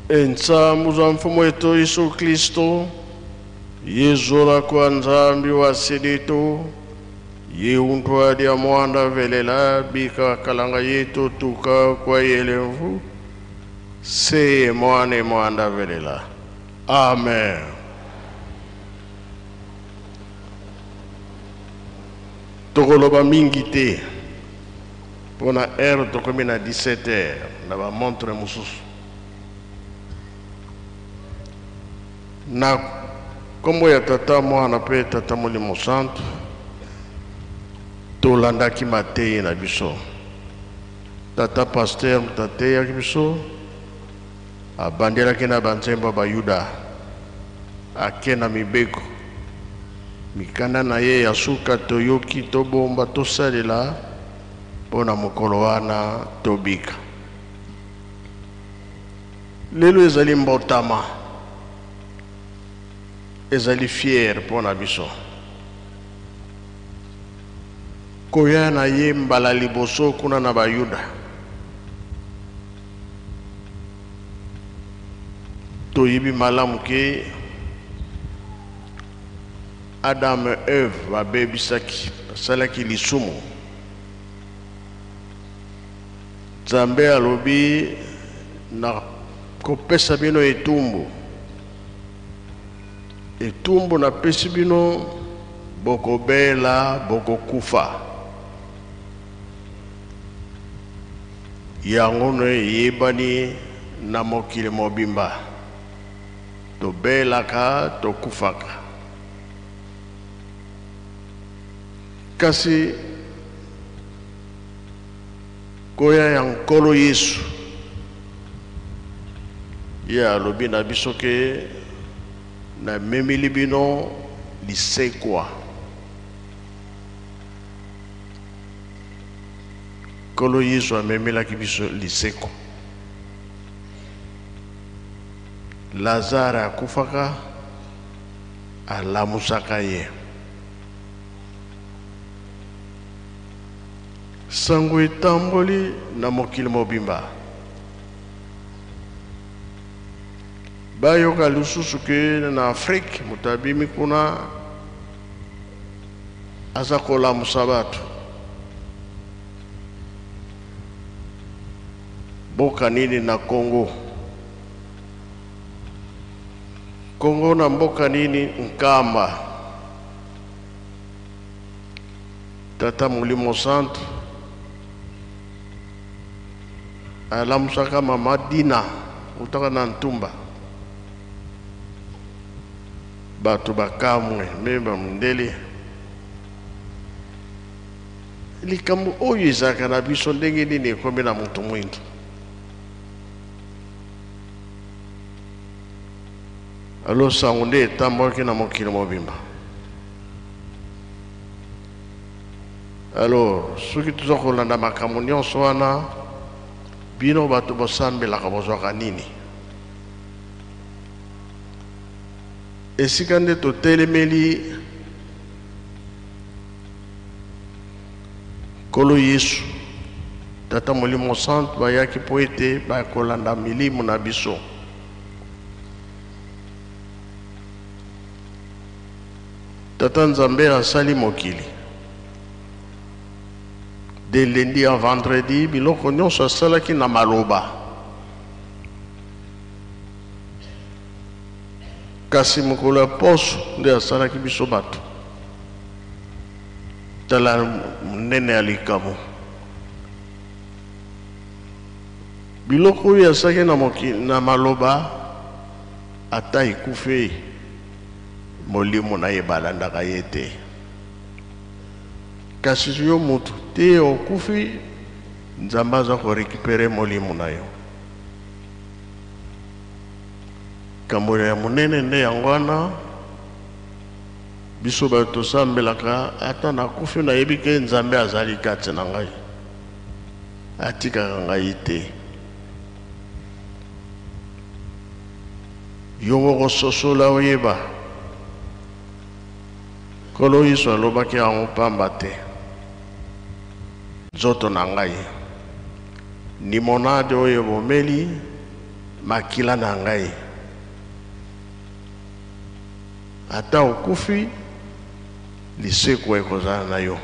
Ensamu za mfumo wetu Yesu Kristo, Yezora kwa nzambi wa siditu, Yeuntua dia mwanda velela bika kalanga yetu tuka kwa yelevu, Se mwane mwanda velela. Amen. Tokoloba mingi te. Pona heure tokomi na 17h, na ba montre mususu. Na kombo ya tata mwana pe tata Molimo Santo, tolandaki mateyi na biso. Tata pasteur mutateyaki biso, abandelaki na banzembo ba Yuda, ake na mibeko. Mikanda na ye ya suka toyoki tobomba tosalela pona mokolo wana tobika. Lelo ezali mbotama, ezali fier pona biso. Koya na ye mbala liboso kuna na bayuda. Toyibi malamu ke Adam et Eve babebisaki basalaki lisumu. Nzambe alobi na kopesa bino etumbu. Etumbu na pesi bino bokobela bokokufa. Yango no yebani na mokili mobimba. Tobelaka tokufaka. Kasi koya ya nkolo Yesu ya lobi na biso ke na memili bino lisekwa. Nkolo Yesu amemelaki biso lisekwa. Lazare akufaka alamusaka ye. Sango etamboli na mokili mobimba. Bayoka lususu ke na Afrique mutabimi kuna azakola musabatu. Boka nini na Congo. Congo na mboka nini Nkamba. Tata Molimo Santo alamusaka mama Dina utaka na Ntumba. Batu bakamwe memba mundele. Likambo oyo ezaka na biso ndenge nini ekomi na mutu mwindu. Alo sango nde etamboki na mokili mobimba. Alors, soki tuza kolanda makambo nyonso wana, bino batu bosambelaka bozwaka nini? Esika nde totelemeli Nkolo Yesu, Tata Molimo Santo bayaki po ete bakolanda milimu na biso. Tata Nzambe asali mokili. De lundi à vendredi, biloko nyonso asalaki na maloba. Kasi mokolo ya poso nde asalaki biso bato. Tala munene ya likamu. Biloko oyo asalaki na maloba ata ekufe molimo na ye balandaka ye te. Kasi yo mutu te okufi Nzambe aza korekipere molimo na yo. Kambo ya munene nde yango wana biso bato tosambelaka ata nakufi nayebi ke Nzambe azali kati na ngai. Atikaka ngai te. Yo moko sosola oyeba. Nkolo Yesu alobaki yango pamba te. Nzoto na ngai. Limonade oyo bomeli makila na ngai ata okufi liseko ekozala na yo.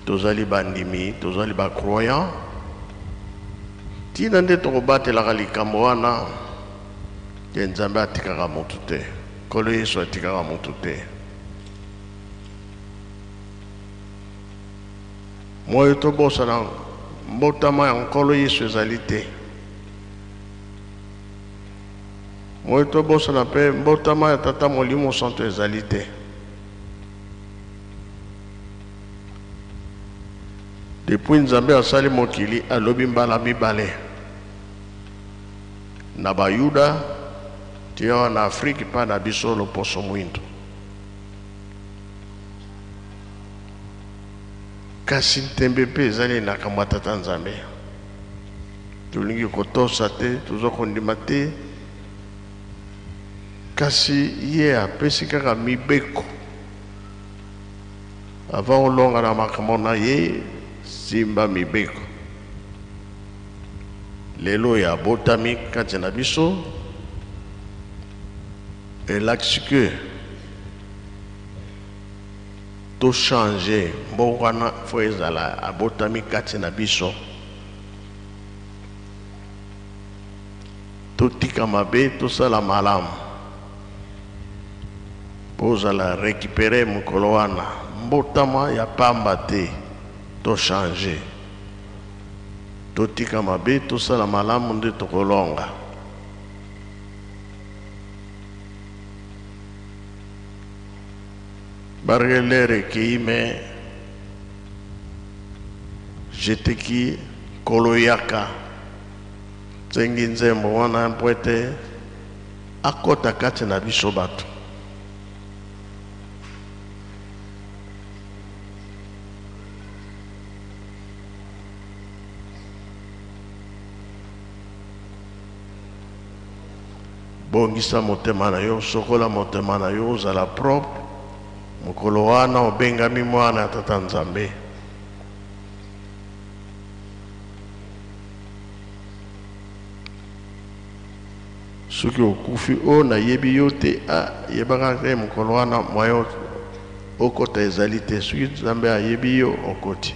Tozali bandimi, tozali ba croyant, tina nde tokobatelaka likambo wana ye Nzambe atikaka motu te, Nkolo Yesu atikaka motu te. Moyo tobosana mbotama ya Nkolo Yesu ezali te. Moyo tobosana mpe mbotama ya Tata Molimo Santo ezali te. Depuis Nzambe asali mokili alobi mbala mibale na bayuda tia na Afrika pa na biso loposo mwindo. Kasi ntembe pe ezali na kamba Tata Nzambe. Tolingi kotosa te, tozokondima te. Kasi ye apesi kaka mibeko ava olonga na makambo na ye simba mibeko. Lelo ya botami kati na biso elakisi ke to changer mbokwana fo ezala abotami kati na biso. Totika mabe tosala malamu pozala récupérer mokolo wana mbotama ya pamba te to changer. Totika mabe tosala malamu nde tokolonga. Bargelere kiime jeteki koloyaka tsengi nzembo wana mpwete akota kati na biso bato. Bongisa motema na yo, sokola motema na yo, ozala propre. Mokolo wana obengami mwana ya Tata Nzambe. Soki okufi o na yebi yo te, yebaka te mokolo wana mwayo okota ezali te. Soki Nzambe ayebi yo okoti.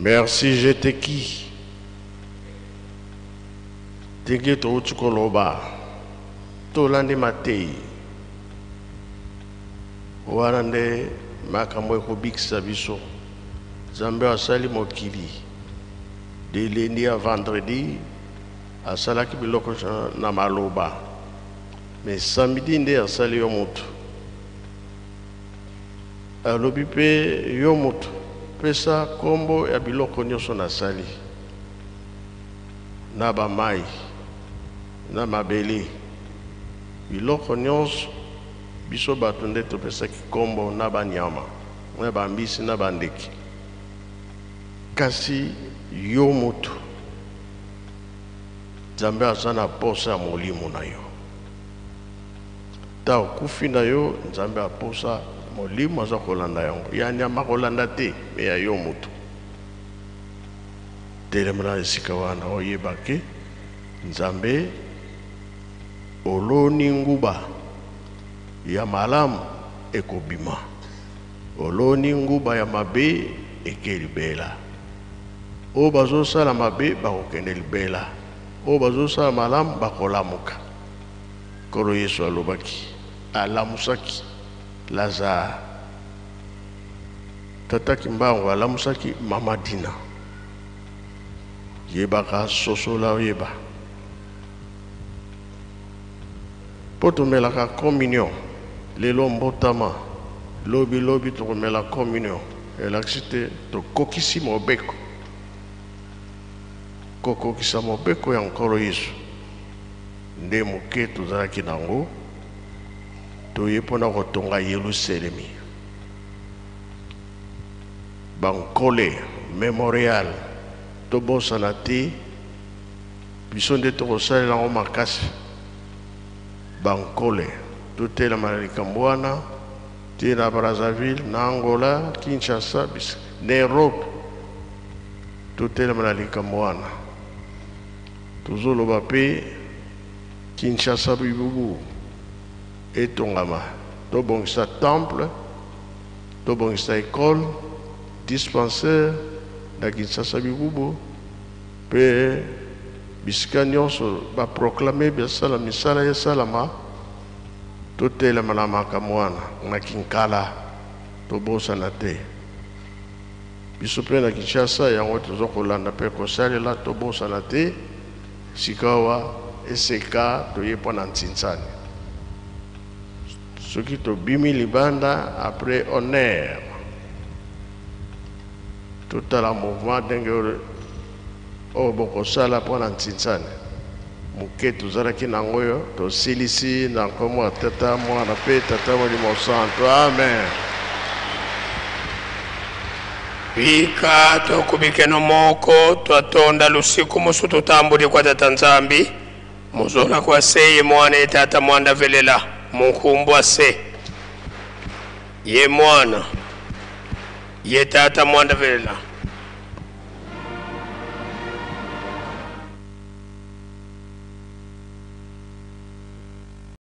Merci, j'étais qui? Tenge to utukoloba. Tolande matei. Warande makamwe kobikisa biso. Zambe asali mokili. De lundi à vendredi, asalaki biloko na maloba. Mais samedi nde asali yo mutu. Alobi pe yo mutu. Pesa kombo ya biloko nyonso nasali. Na ba mai, na mabele. Biloko nyonso biso bato nde topesaki kombo na ba nyama, na ba mbisi na ba ndeki. Kasi yo mutu, Nzambe aza na posa ya molimo na yo. Ta okufi na yo, Nzambe aposa molimo aza kolanda yango. Ya nyama kolanda te, me ya yo mutu. Telemana esika wana oyeba ke Nzambe oloni nguba ya malamu ekobima. Oloni nguba ya mabe ekelibela. O bazosala mabe bakokende libela. O bazosala malamu bakolamuka. Kolo Yesu alobaki, alamusaki Lazare. Tataki mbango alamusaki Mama Dina. Yebaka sosola yeba. Potomelaka communion. Lelo mbotama. Lobi tokomela communion. Elaksite to kokisi mobeko. Kokokisa mobeko ya nkolo Yesu. Nde moke tozalaki nango. Toyepona kotonga Yerusalemi. Bankole memorial. Tobo sanati. Biso nde tokosalela ngo makasi. Bankole. Tute la Malika-Mbwana. Tira Brazzaville, na Angola, Kinshasa, Nairobi. Tute la Malika-Mbwana. Tuzolo bape Kinshasa bibubu. Etongama. Tobongisa temple. Tobongisa école. Dispensaire. Na Kinshasa bibubu. Pe bisika nyonso ba proclamer biasala misala ya salama. Totela Malika Mwana na Kinkala tobosa na te. Biso pe na Kinshasa yango tozokolanda pe kosalela tobosa na te. Sikawa eseka toyepa na Ntintsani. Soki tobimi libanda après honneur. Tout la mouvement dengue o bokosala po na Ntintsani. Muke tozalaki nango yo tosilisi na nkombo ya Tata Mwana pe Tata Molimo Santo. Amen. Bika tokubike no moko twatonda lusiku musu tutambuli kwa Tata Nzambi muzola kwa seye mwana Tata Mwanda velela munkumbwa se ye mwana ye Tata Mwanda velela